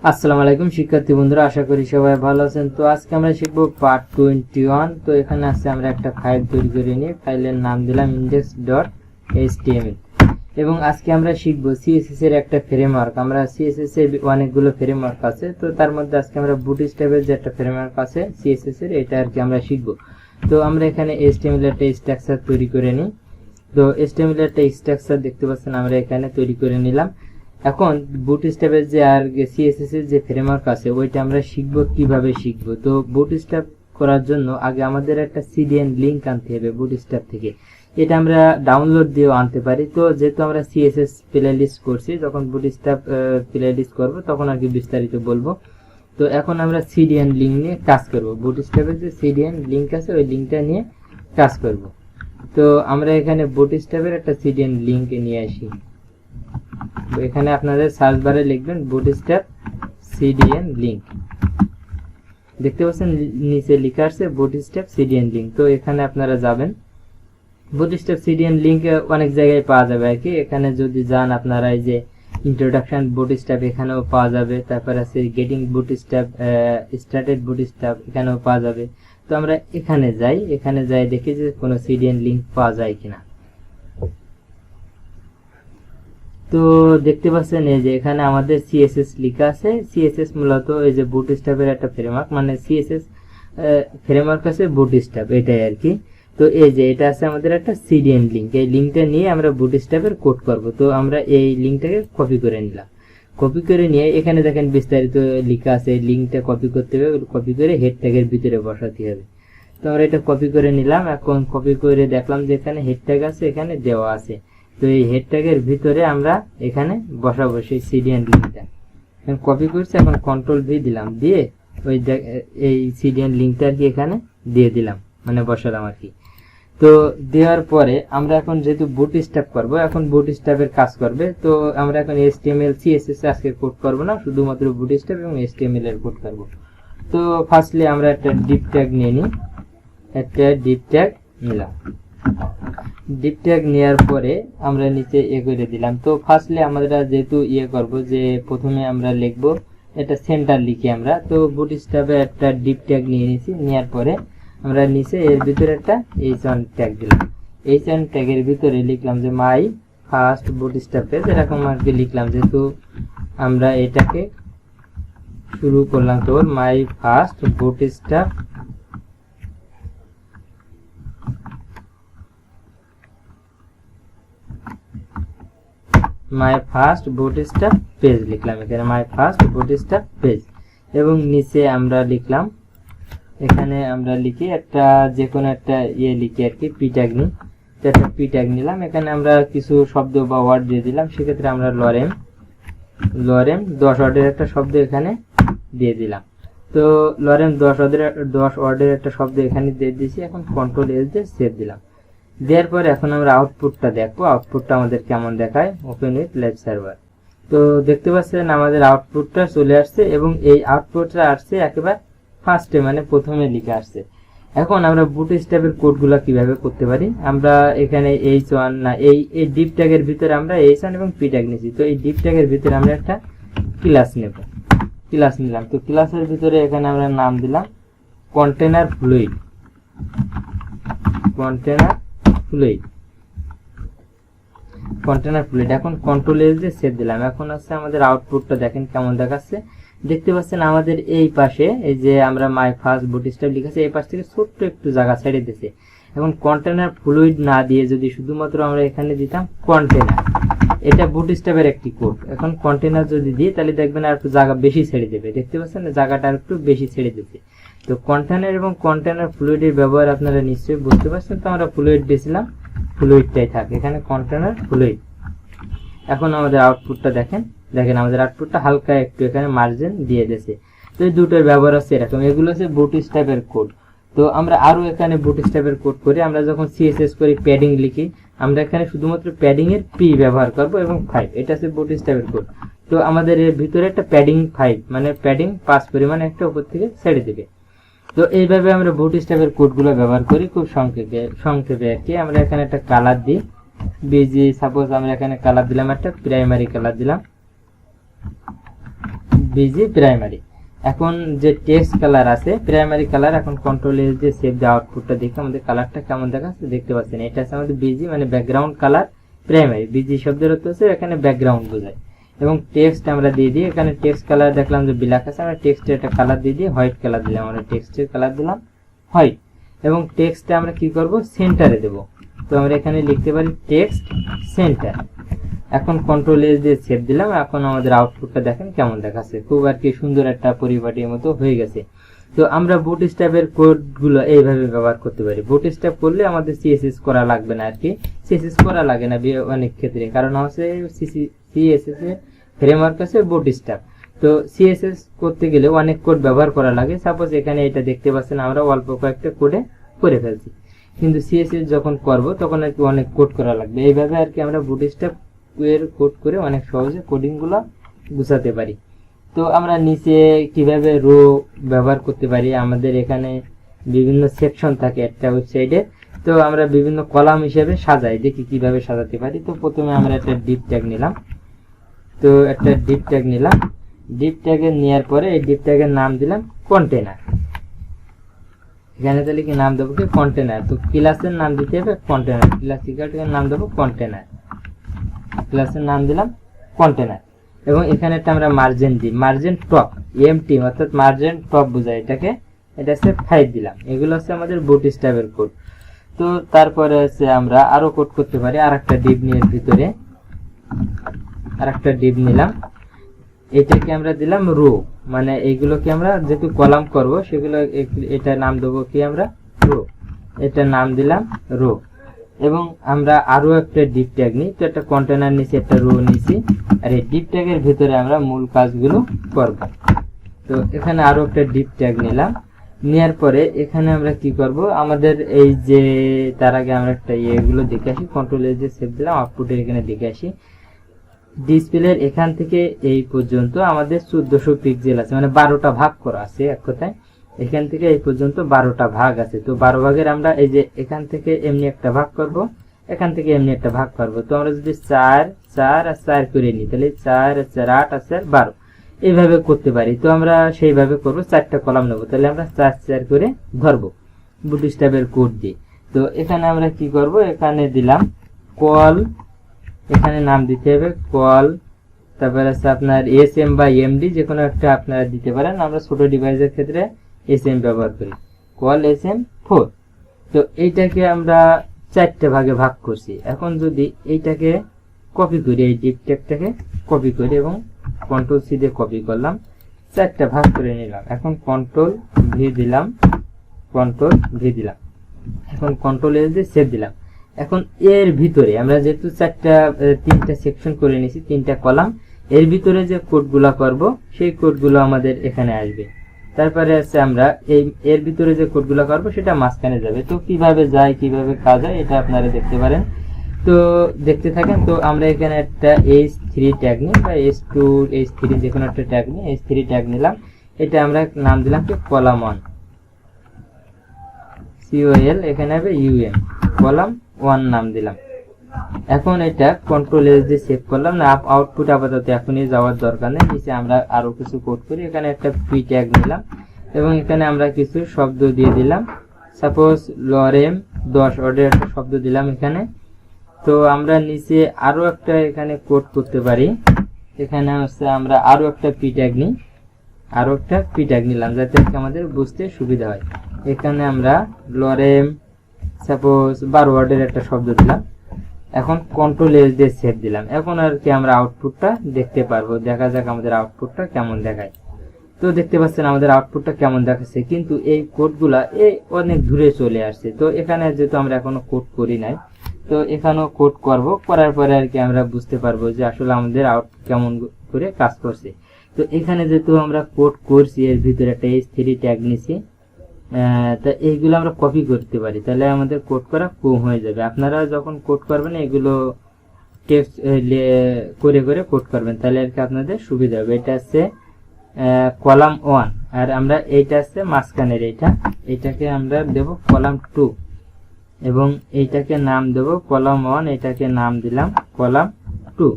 আসসালামু আলাইকুম শিক্ষার্থী বন্ধুরা, আশা করি সবাই ভালো আছেন। তো আজকে আমরা শিখব পার্ট 21। তো এখানে আছে আমরা একটা ফাইল তৈরি করে নিয়ে ফাইলের নাম দিলাম index.html এবং আজকে আমরা শিখব CSS এর একটা ফ্রেমওয়ার্ক। আমরা CSS এর অনেকগুলো ফ্রেমওয়ার্ক আছে, তো তার মধ্যে আজকে আমরা বুটস্ট্র্যাপ এর যে একটা ফ্রেমওয়ার্ক আছে CSS এর, এটা আর কি আমরা শিখব। তো আমরা এখানে HTML এর একটা স্ট্রাকচার তৈরি করে নিই। তো HTML এর একটা স্ট্রাকচার দেখতে পাচ্ছেন আমরা এখানে তৈরি করে নিলাম। এখন বুটস্ট্র্যাপের যে আর CSS এর যে ফ্রেমওয়ার্ক আছে ওইটা আমরা শিখব কিভাবে শিখব। তো বুটস্ট্র্যাপ করার জন্য আগে আমাদের একটা CDN লিংক আনতে হবে বুটস্ট্র্যাপ থেকে। এটা আমরা ডাউনলোড দিয়েও আনতে পারি। তো যেহেতু আমরা CSS প্লেলিস্ট করছি, যখন বুটস্ট্র্যাপ প্লেলিস্ট করব তখন আর কি বিস্তারিত বলবো। তো এখন আমরা CDN লিংক নিয়ে কাজ করব। বুটস্ট্র্যাপের যে CDN লিংক আছে ওই লিংকটা নিয়ে কাজ করব। তো আমরা এখানে বুটস্ট্র্যাপের একটা CDN লিংক নিয়ে আসি। এখানে আপনাদের সার্চ বারে লিখবেন বুটস্ট্র্যাপ CDN লিংক। দেখতে পাচ্ছেন নিচে লেখা আছে বুটস্ট্র্যাপ CDN লিংক। তো এখানে আপনারা যাবেন। বুটস্ট্র্যাপ CDN লিংক অনেক জায়গায় পাওয়া যাবে আর কি। এখানে যদি যান আপনারা এই যে ইন্ট্রোডাকশন বুটস্ট্র্যাপ এখানেও পাওয়া যাবে, তারপর আছে গেটিং বুটস্ট্র্যাপ, স্টার্টেড বুটস্ট্র্যাপ এখানেও পাওয়া যাবে। তো আমরা এখানে যাই দেখি যে কোনো CDN লিংক পাওয়া যায় কিনা। তো দেখতে পাচ্ছেন এই যে এখানে আমাদের CSS লেখা আছে। CSS মূলত এই যে বুটস্ট্র্যাপের একটা ফ্রেমওয়ার্ক, মানে CSS ফ্রেমওয়ার্ক আছে বুটস্ট্র্যাপ, এটাই আর কি। তো এই যে এটা আছে আমাদের একটা CDN লিংক। এই লিংকটা নিয়ে আমরা বুটস্ট্র্যাপের কোড করব। তো আমরা এই লিংকটাকে কপি করে নিলাম। কপি করে নিয়ে এখানে দেখেন বিস্তারিত লেখা আছে। এই লিংকটা কপি করতে হবে, কপি করে হেড ট্যাগের ভিতরে বসাতে হবে। তো আমরা এটা কপি করে নিলাম। এখন কপি করে দেখলাম যে এখানে হেড ট্যাগ আছে, এখানে দেওয়া আছে। তো এই হেড ট্যাগের ভিতরে আমরা এখানে বসাবো সেই CDN লিংকটা। কপি করছি, এখন Ctrl+V দিলাম, দিয়ে ওই এই CDN লিংকটা আর কি এখানে দিয়ে দিলাম, মানে বসালাম আর কি। তো দেওয়ার পরে আমরা এখন যেহেতু বুটস্ট্র্যাপ করব, এখন বুটস্ট্র্যাপের কাজ করবে। তো আমরা এখন HTML CSS আজকে কোড করব না, শুধুমাত্র বুটস্ট্র্যাপ এবং HTML এর কোড করব। তো ফার্স্টলি আমরা একটা ডিপ ট্যাগ নিয়ে নিই। একটা ডিপ ট্যাগ নিলাম। ডিপ ট্যাগ নেওয়ার পরে আমরা নিচে করে দিলাম। তো ফার্স্টলি আমরা যেহেতু করব যে প্রথমে আমরা লিখব এটা সেন্টার লিখি আমরা। তো বুটস্ট্র্যাপে একটা ডিপ ট্যাগ নিয়ে নিয়েছি। নেওয়ার পরে আমরা নিচে এর ভিতরে একটা h1 ট্যাগ দিলাম। h1 ট্যাগের ভিতরে লিখলাম যে মাই ফার্স্ট বুটস্ট্র্যাপ পেজ, এরকম আর কি লিখলাম। যেহেতু আমরা এটাকে শুরু করলাম তো my first bootstrap my first bootstrap page লিখলাম এখানে, মাই ফার্স্ট বুটস্ট্র্যাপ পেজ। এবং নিচে আমরা লিখলাম, এখানে আমরা লিখি একটা যে কোনো একটা লিখি আর কি, পি ট্যাগ নিই। তো একটা পি ট্যাগ নিলাম। এখানে আমরা কিছু শব্দ বা ওয়ার্ড দিয়ে দিলাম। সেক্ষেত্রে আমরা লরেম 10 ওয়ার্ডের একটা শব্দ এখানে দিয়ে দিলাম। তো লরেম 10 ওয়ার্ডের একটা শব্দ এখানে দিয়ে দিয়েছি। এখন Ctrl+S দিয়ে সেভ দিলাম। দেওয়ার পরে এখন আমরা আউটপুটটা দেখবো, আউটপুটটা আমাদের কেমন দেখায়। Open with live server. তো দেখতে পাচ্ছেন আমাদের আউটপুটটা চলে আসছে এবং এই আউটপুটটা আসছে একেবারে ফার্স্টে, মানে প্রথমে লিখে আসছে। এখন আমরা বুটস্ট্র্যাপের কোডগুলো কিভাবে করতে পারি, আমরা এখানে h1 না এই ডিপ ট্যাগের ভিতরে আমরা h1 এবং p ট্যাগ নিয়েছি। তো এই ডিপ ট্যাগের ভিতরে আমরা একটা ক্লাস নেব, ক্লাস নিলাম। তো ক্লাসের ভিতরে এখানে আমরা নাম দিলাম কন্টেনার ফ্লুইড, কন্টেনার ফ্লুইড। এখন Ctrl+S দিয়ে সেভ দিলাম। এখন আছে আমাদের আউটপুটটা দেখেন কেমন দেখাচ্ছে। দেখতে পাচ্ছেন আমাদের এই পাশে এই যে আমরা মাই ফার্স্ট বুটস্ট্র্যাপ লিখেছি, এই পাশ থেকে ছোট্ট একটু জায়গা ছেড়ে দিয়েছে। এখন কন্টেনার ফ্লুইড না দিয়ে যদি শুধুমাত্র আমরা এখানে দিতাম কন্টেনার, এটা বুটস্ট্র্যাপের একটি কোড। এখন কন্টেনার যদি দিই তাহলে দেখবেন আর একটু জায়গা বেশি ছেড়ে দেবে। দেখতে পাচ্ছেন জায়গাটা আর একটু বেশি ছেড়ে দিচ্ছে। তো কন্টেনার এবং কন্টেনার ফ্লুইডের ব্যবহার আপনারা নিশ্চয়ই বুঝতে পারছেন। তো আমরা ফ্লুইড দিয়েছিলাম, ফ্লুইডটাই থাকে এখানে কন্টেনার ফ্লুইড। এখন আমাদের আউটপুটটা দেখেন আমাদের আউটপুটটা হালকা একটু এখানে মার্জিন দিয়ে দিয়েছে। তো এই দুটোর ব্যবহার হচ্ছে এরকম। এগুলো হচ্ছে বুটস্ট্র্যাপের কোড। তো আমরা আরো এখানে বুটস্ট্র্যাপের কোড করি। আমরা যখন CSS করি প্যাডিং লিখি, আমরা এখানে শুধুমাত্র প্যাডিং এর p ব্যবহার করব এবং 5, এটা হচ্ছে বুটস্ট্র্যাপের কোড। তো আমাদের এর ভিতরে একটা প্যাডিং 5 মানে প্যাডিং 5 পরিমাণ একটা উপর থেকে ছেড়ে দেবে। তো এইভাবে আমরা বুটস্ট্র্যাপের কোডগুলো ব্যবহার করি খুব সংক্ষেপে আর কি। আমরা এখানে একটা কালার দিই, বিজি সাপোজ আমরা এখানে কালার দিলাম, একটা প্রাইমারি কালার দিলাম, বিজি প্রাইমারি। এখন যে টেক্সট কালার আছে প্রাইমারি কালার, এখন কন্ট্রোল এস দিয়ে সেভ দিয়ে আউটপুটটা দেখে আমাদের কালারটা কেমন দেখাচ্ছে দেখতে পাচ্ছেন। এটা আছে আমাদের বিজি মানে ব্যাকগ্রাউন্ড কালার প্রাইমারি। বিজি শব্দের অর্থ হচ্ছে এখানে ব্যাকগ্রাউন্ড বোঝায়। এবং টেক্সট আমরা দিয়ে দিই, এখানে টেক্সট কালার দেখলাম যে ব্ল্যাক আছে, আমরা টেক্সটের একটা কালার দিয়ে দিই হোয়াইট কালার দিলাম, আমরা টেক্সটের কালার দিলাম হোয়াইট। এবং টেক্সটে আমরা কি করব সেন্টারে দেব, তো আমরা এখানে লিখতে পারি টেক্সট সেন্টার। এখন কন্ট্রোল এস দিয়ে সেভ দিলাম। এখন আমাদের আউটপুটটা দেখেন কেমন দেখাচ্ছে, খুব আর কি সুন্দর একটা পরিপাটির মতো হয়ে গেছে। তো আমরা বুটস্ট্র্যাপের কোডগুলো এইভাবে ব্যবহার করতে পারি। বুটস্ট্র্যাপ করলে আমাদের সিএসএস করা লাগবে না আর কি, সিএসএস করা লাগে না অনেক ক্ষেত্রে, কারণ হচ্ছে সিএসএস এর ফ্রেমওয়ার্ক আছে বুটস্ট্র্যাপ। তো সিএসএস করতে গেলে অনেক কোড ব্যবহার করা লাগে। সাপোজ এখানে এটা দেখতে পাচ্ছেন আমরা অল্প কয়েকটা কোডে করে ফেলছি, কিন্তু সিএসএস যখন করব তখন আর কি অনেক কোড করা লাগবে। এইভাবে আর কি আমরা বুটস্ট্র্যাপ এর কোড করে অনেক সহজে কোডিং গুলো গুছাতে পারি। তো আমরা নিচে কিভাবে রো ব্যবহার করতে পারি, আমাদের এখানে বিভিন্ন সেকশন থাকে একটা ওয়েবসাইটে, তো আমরা বিভিন্ন কলাম হিসেবে সাজাই, দেখি কিভাবে সাজাতে পারি। তো প্রথমে আমরা একটা ডিপ ট্যাগ নিলাম, তো একটা ডিপ ট্যাগ নিলাম, ডিপ ট্যাগে নেওয়ার পরে এই ডিপ ট্যাগের নাম দিলাম কন্টেনার। এখানে তাহলে কি নাম দেবো কি কন্টেনার, তো ক্লাসের নাম দিতে হবে কন্টেনার, ক্লাসিক্যাল নাম দেবো কন্টেনার, ক্লাসের নাম দিলাম কন্টেনার। এবং এখানে একটা আমরা মার্জিন দিই, মার্জিন টপ এমটি অর্থাৎ মার্জিন টপ বোঝায় এটাকে, এটা হচ্ছে 5 দিলাম। এগুলো হচ্ছে আমাদের বুটস্ট্র্যাপের কোড। তো তারপরে হচ্ছে আমরা আরো কোড করতে পারি, আরেকটা ডিভ নিয়ে ভিতরে আরেকটা ডিভ নিলাম, এটাকে আমরা দিলাম রো, মানে এইগুলোকে আমরা যেহেতু কলাম করব সেগুলো এটা নাম দেবো কি আমরা রো, এটা নাম দিলাম রো। এবং আমরা আরো একটা ডিপ ট্যাগ নিই, তো একটা কন্টেনার নিচে একটা রো নিছি, আর এই ডিপ ট্যাগের ভিতরে আমরা মূল কাজগুলো করব। তো এখানে আরো একটা ডিপ ট্যাগ নিলাম, নেওয়ার পরে এখানে আমরা কি করব, আমাদের এই যে তার আগে আমরা একটা এগুলো দেখে আসি, কন্ট্রোল এস দিয়ে সেভ দিলাম, আউটপুটের এখানে দেখে আসি। ডিসপ্লের এখান থেকে এই পর্যন্ত আমাদের 1400 পিক্সেল আছে, মানে 12টা ভাগ করা আছে এক কথায়। এখান থেকে এই পর্যন্ত 12টা ভাগ আছে, তো 12 ভাগের আমরা এই যে এখান থেকে এমনি একটা ভাগ করব, এখান থেকে এমনি একটা ভাগ করব। তো আমরা যদি 4 4 আর 4 করে নিই তাহলে 4 আর 4 8 আর 4 12 এইভাবে করতে পারি। তো আমরা সেইভাবে করব, 4টা কলাম নেব, তাহলে আমরা 4 4 করে ধরবো বুটস্ট্র্যাপের কোড দিয়ে। তো এখানে আমরা কি করব, এখানে দিলাম কল, এখানে নাম দিতে হবে কল, তারপরে আছে আপনার এসএম বা এমডি যে কোনো একটা আপনারা দিতে পারেন, আমরা ছোট ডিভাইসের ক্ষেত্রে এসএম ব্যবহার করি, কল এসএম 4। তো এইটাকে আমরা 4টে ভাগে ভাগ করছি। এখন যদি এইটাকে কপি করি, এই ডিপ ট্যাগটাকে কপি করি এবং কন্ট্রোল সি দিয়ে কপি করলাম, 4টা ভাগ করে নিলাম। এখন কন্ট্রোল ভি দিলাম, কন্ট্রোল ভি দিলাম, এখন কন্ট্রোল এস দিয়ে সেভ দিলাম। এখন এর ভিতরে আমরা যেহেতু 3টা সেকশন করে নিয়েছি, 3টা কলাম, এর ভিতরে যে কোডগুলো করব সেই কোডগুলো আমাদের এখানে আসবে। তারপরে আছে আমরা এর ভিতরে যে কোডগুলো করব সেটা মাঝখানে যাবে। তো কিভাবে যায় কিভাবে কাজ হয় এটা আপনারা দেখতে পারেন, তো দেখতে থাকেন। তো আমরা এখানে একটা h3 ট্যাগ নিই বা h2 h3 যে কোনো একটা ট্যাগ নিই, h3 ট্যাগ নিলাম, এটা আমরা নাম দিলাম কি কলাম 1 col, এখানে হবে um, কলাম 1 নাম দিলাম। এখন এটা কন্ট্রোল এস দিয়ে সেভ করলাম না, আউটপুট আপাতত এখনই যাওয়ার দরকার নেই, নিচে আমরা আরো কিছু কোড করি। এখানে একটা পি ট্যাগ নিলাম এবং এখানে আমরা কিছু শব্দ দিয়ে দিলাম, সাপোজ লরেম 10 অর্ডার একটা শব্দ দিলাম এখানে। তো আমরা নিচে আরো একটা এখানে কোড করতে পারি, এখানে হচ্ছে আমরা আরো একটা পি ট্যাগ নিই, আরো একটা পি ট্যাগ নিলাম যাতে আমাদের বুঝতে সুবিধা হয়। এখানে আমরা লরেম সাপোজ 12 ওয়ার্ডের একটা শব্দ দিলাম, এখন কন্ট্রোল এস দিয়ে সেভ দিলাম। এখন আর কি আমরা আউটপুটটা দেখতে পারবো, দেখা যাক আমাদের আউটপুটটা কেমন দেখায়। তো দেখতে পাচ্ছেন আমাদের আউটপুটটা কেমন দেখাচ্ছে, কিন্তু এই কোডগুলা অনেক দূরে চলে আসছে। তো এখানে যেহেতু আমরা এখনো কোড করি নাই, তো এখানেও কোড করব, করার পরে আর কি আমরা বুঝতে পারবো যে আসলে আমাদের আউটপুট কেমন করে কাজ করছে। তো এখানে যেহেতু আমরা কোড করছি, এর ভিতরে একটা h3 ট্যাগ নিছি, তা এইগুলো আমরা কপি করতে পারি, তাহলে আমাদের কোড করা কম হয়ে যাবে। আপনারা যখন কোড করবেন এগুলো টেক্সট করে করে কোড করবেন, তাহলে আর কি আপনাদের সুবিধা হবে। এটা হচ্ছে কলাম 1 আর আমরা এইটা হচ্ছে মাঝখানের, এইটাকে আমরা দেব কলাম 2, এবং এইটাকে নাম দেব কলাম 1, এটাকে নাম দিলাম কলাম 2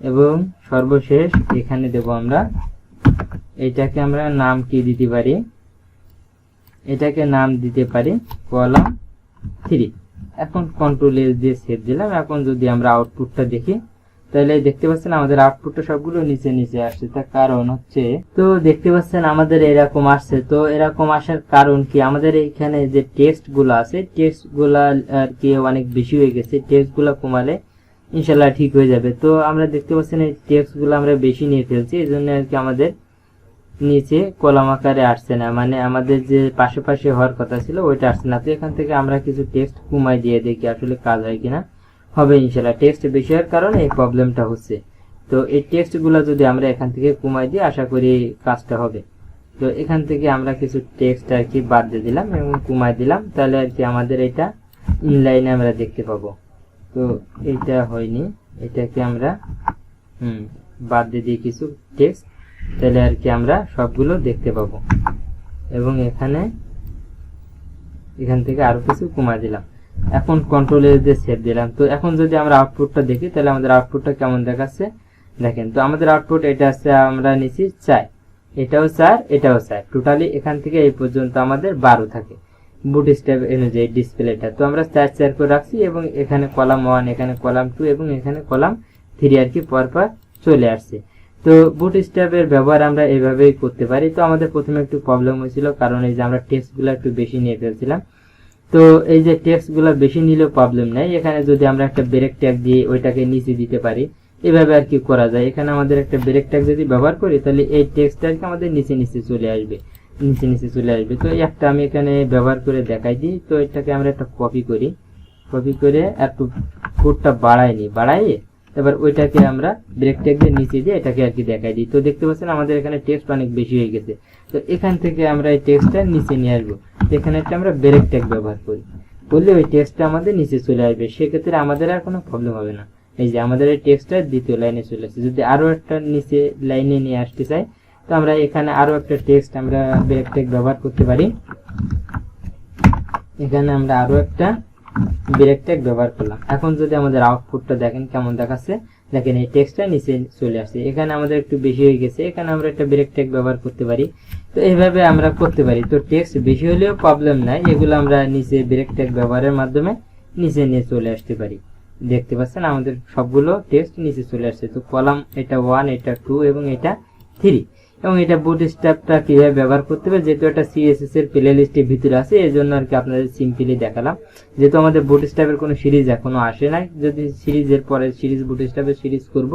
এবং সর্বশেষ এখানে দেব আমরা এইটাকে আমরা নাম কি দিতে পারি, এটাকে নাম দিতে পারি কলাম 3। এখন কন্ট্রোল এস দিয়ে সেভ দিলাম। এখন যদি আমরা আউটপুটটা দেখি তাহলে দেখতে পাচ্ছেন আমাদের আউটপুটটা সবগুলো নিচে নিচে আসছে। তার কারণ হচ্ছে, তো দেখতে পাচ্ছেন আমাদের এরকম আসছে। তো এরকম আসার কারণ কি, আমাদের এখানে যে টেক্সট গুলো আছে টেক্সট গুলা আর কি অনেক বেশি হয়ে গেছে। টেক্সট গুলা কমালে ইনশাল্লাহ ঠিক হয়ে যাবে। তো আমরা দেখতে পাচ্ছেন এই টেক্সট গুলো আমরা বেশি নিয়ে ফেলছি, এই জন্য আর কি আমাদের নিচে কলাম আকারে আসছে না, মানে আমাদের যে পাশাপাশি হওয়ার কথা ছিল ওইটা আসছে না। তো এখান থেকে আমরা কিছু টেক্সট কমাই দিয়ে দেখি আসলে কাজ হয় কিনা। হবে ইনশাল্লাহ। টেক্সট বেশি হওয়ার কারণে এই প্রবলেমটা হচ্ছে। তো এই টেক্সট গুলো যদি আমরা এখান থেকে কমাই দিই আশা করি কাজটা হবে। তো এখান থেকে আমরা কিছু টেক্সট আর কি বাদ দিয়ে দিলাম এবং কমাই দিলাম, তাহলে আর কি আমাদের এটা ইনলাইনে আমরা দেখতে পাবো। তো এইটা হয়নি, এটাকে আমরা বাদ দিয়ে দিই কিছু টেক্সট, তাহলে আর কি আমরা সবগুলো দেখতে পাবো। এবং এখান থেকে আরো কিছু কমাই দিলাম। এখন কন্ট্রোল এস দিয়ে সেভ দিলাম। তো এখন যদি আমরা আউটপুটটা দেখি তাহলে আমাদের আউটপুটটা কেমন দেখাচ্ছে দেখেন। তো আমাদের আউটপুট এটা আছে, আমরা নিচি 4, এটাও 4, এটাও 4, টোটালি এখান থেকে এই পর্যন্ত আমাদের 12 থাকে বুটস্ট্র্যাপ অনুযায়ী ডিসপ্লেটা। তো আমরা 4 4 করে রাখছি এবং এখানে কলাম 1, এখানে কলাম 2 এবং এখানে কলাম 3 আর কি পরপর চলে আসছে। তো বুটস্ট্র্যাপের ব্যবহার আমরা এইভাবেই করতে পারি। তো আমাদের প্রথমে একটু প্রবলেম হয়েছিল, কারণ এই যে আমরা টেক্সটগুলো একটু বেশি নিয়ে ফেলছিলাম। তো এই যে টেক্সটগুলো বেশি নিলেও প্রবলেম নাই, এখানে যদি আমরা একটা ব্রেক ট্যাগ দিয়ে ওইটাকে নিচে দিতে পারি, এভাবে আর কি করা যায়। এখানে আমাদের একটা ব্রেক ট্যাগ যদি ব্যবহার করি তাহলে এই টেক্সটটা আর কি আমাদের নিচে নিচে চলে আসবে, নিচে নিচে চলে আসবে। তো একটা আমি এখানে ব্যবহার করে দেখাই দিই। তো এটাকে আমরা একটা কপি করি, কপি করে একটু কোডটা বাড়াইয়ে এবার ওইটাকে আমরা ব্রেক ট্যাগ দিয়ে নিচে দিয়ে এটাকে আর কি দেখাই দিই। তো দেখতে পাচ্ছেন আমাদের এখানে টেক্সট অনেক বেশি হয়ে গেছে। তো এখান থেকে আমরা এই টেক্সটটা নিচে নিয়ে আসবো, এখানে একটা আমরা ব্রেক ট্যাগ ব্যবহার করি, করলে ওই টেক্সটটা আমাদের নিচে চলে আসবে। সেক্ষেত্রে আমাদের আর কোনো প্রবলেম হবে না। এই যে আমাদের এই টেক্সটটা দ্বিতীয় লাইনে চলে আসছে। যদি আরো একটা নিচে লাইনে নিয়ে আসতে চাই তো আমরা এখানে আরো একটা টেক্সট আমরা ব্রেক ট্যাগ ব্যবহার করতে পারি। এখানে আমরা আরো একটা ব্রেক ট্যাগ ব্যবহার করলাম। এখন যদি আমাদের আউটপুটটা দেখেন কেমন দেখাচ্ছে, দেখেন এই টেক্সটটা নিচে চলে আসছে। এখানে আমাদের একটু বেশি হয়ে গেছে, এখানে আমরা একটা ব্রেক ট্যাগ ব্যবহার করতে পারি। তো এইভাবে আমরা করতে পারি। তো টেক্সট বেশি হলেও প্রবলেম নাই, এগুলো আমরা নিচে ব্রেক ট্যাগ ব্যবহারের মাধ্যমে নিচে নিয়ে চলে আসতে পারি। দেখতে পাচ্ছেন আমাদের সবগুলো টেক্সট নিচে চলে আসছে। তো কলাম এটা 1, এটা 2 এবং এটা 3। এবং এটা বুটস্ট্র্যাপটা কিভাবে ব্যবহার করতে হবে, যেহেতু এটা সিএসএস এর প্লে লিস্টের ভিতরে আছে এই জন্য আর কি আপনাদের সিম্পলি দেখালাম। যেহেতু আমাদের বুটস্ট্র্যাপের কোনো সিরিজ এখনো আসে নাই, যদি সিরিজের পরে সিরিজ বুটস্ট্র্যাপের সিরিজ করব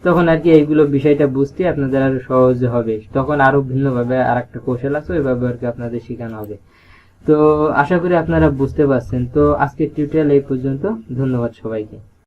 তখন আর কি এইগুলো বিষয়টা বুঝতে আপনাদের আরো সহজ হবে। তখন আরো ভিন্নভাবে আর একটা কৌশল আছে, ওইভাবে আর কি আপনাদের শেখানো হবে। তো আশা করি আপনারা বুঝতে পারছেন। তো আজকের টিউটোরিয়াল এই পর্যন্ত। ধন্যবাদ সবাইকে।